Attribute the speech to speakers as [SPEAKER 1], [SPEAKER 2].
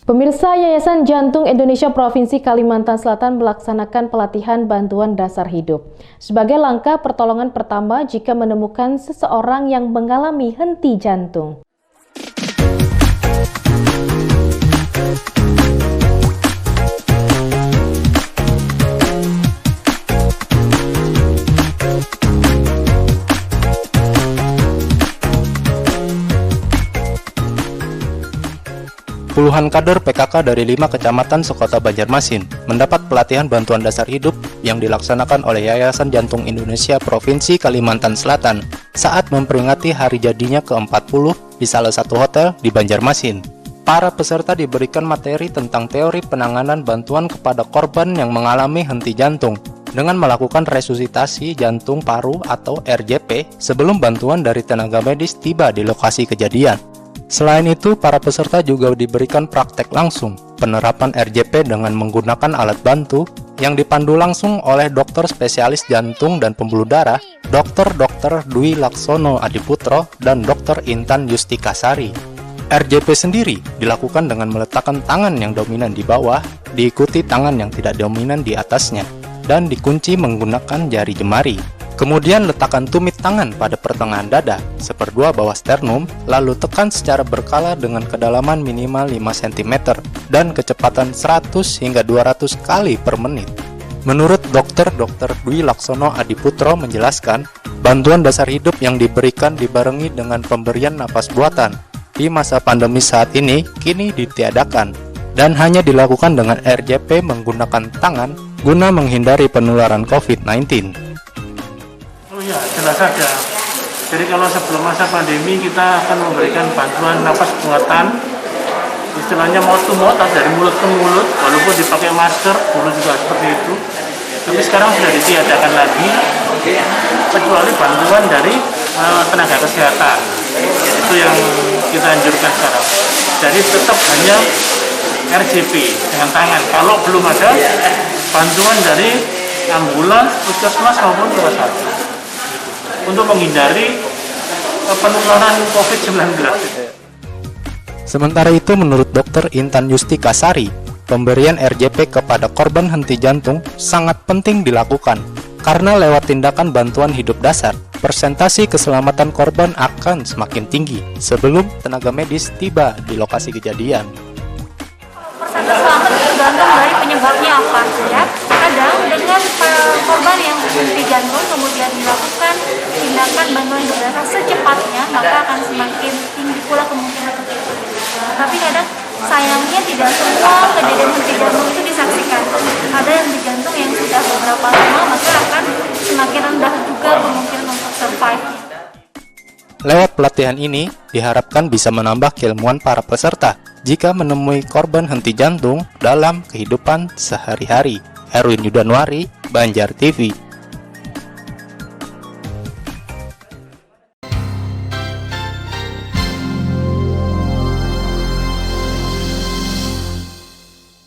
[SPEAKER 1] Pemirsa, Yayasan Jantung Indonesia Provinsi Kalimantan Selatan melaksanakan pelatihan bantuan dasar hidup sebagai langkah pertolongan pertama jika menemukan seseorang yang mengalami henti jantung.
[SPEAKER 2] Puluhan kader PKK dari 5 kecamatan sekota Banjarmasin mendapat pelatihan bantuan dasar hidup yang dilaksanakan oleh Yayasan Jantung Indonesia Provinsi Kalimantan Selatan saat memperingati hari jadinya ke-40 di salah satu hotel di Banjarmasin. Para peserta diberikan materi tentang teori penanganan bantuan kepada korban yang mengalami henti jantung dengan melakukan resusitasi jantung paru atau RJP sebelum bantuan dari tenaga medis tiba di lokasi kejadian. Selain itu, para peserta juga diberikan praktek langsung penerapan RJP dengan menggunakan alat bantu yang dipandu langsung oleh dokter spesialis jantung dan pembuluh darah, Dr. Dwi Laksono Adiputro dan Dr. Intan Yustika Sari. RJP sendiri dilakukan dengan meletakkan tangan yang dominan di bawah, diikuti tangan yang tidak dominan di atasnya, dan dikunci menggunakan jari jemari. Kemudian letakkan tumit tangan pada pertengahan dada, seperdua bawah sternum, lalu tekan secara berkala dengan kedalaman minimal 5 cm dan kecepatan 100 hingga 200 kali per menit. Menurut Dr. Dwi Laksono Adiputro menjelaskan, bantuan dasar hidup yang diberikan dibarengi dengan pemberian napas buatan. Di masa pandemi saat ini, kini ditiadakan dan hanya dilakukan dengan RJP menggunakan tangan guna menghindari penularan COVID-19.
[SPEAKER 3] Ya, jelas saja. Jadi kalau sebelum masa pandemi kita akan memberikan bantuan napas buatan, istilahnya mouth to mouth dari mulut ke mulut, walaupun dipakai masker, dulu juga seperti itu. Tapi sekarang sudah ditiadakan lagi, kecuali bantuan dari tenaga kesehatan. Itu yang kita anjurkan sekarang. Jadi tetap hanya RJP dengan tangan. Kalau belum ada bantuan dari ambulan, puskesmas maupun rumah sakit, untuk menghindari penularan COVID-19.
[SPEAKER 2] Sementara itu, menurut Dr. Intan Yustika Sari, pemberian RJP kepada korban henti jantung sangat penting dilakukan karena lewat tindakan bantuan hidup dasar, persentase keselamatan korban akan semakin tinggi sebelum tenaga medis tiba di lokasi kejadian.
[SPEAKER 4] Persentase selamat tergantung dari penyebabnya apa ya. Kadang dengan korban yang henti jantung kemudian dilakukan tindakan bantuan hidup dasar secepatnya, maka akan semakin tinggi pula kemungkinan untuk itu. Tapi kadang sayangnya tidak semua kejadian henti jantung itu disaksikan. Ada yang henti jantung yang sudah beberapa lama, maka akan semakin rendah juga kemungkinan untuk survive.
[SPEAKER 2] Lewat pelatihan ini, diharapkan bisa menambah keilmuan para peserta jika menemui korban henti jantung dalam kehidupan sehari-hari. Erwin Yudanwari, Banjar TV.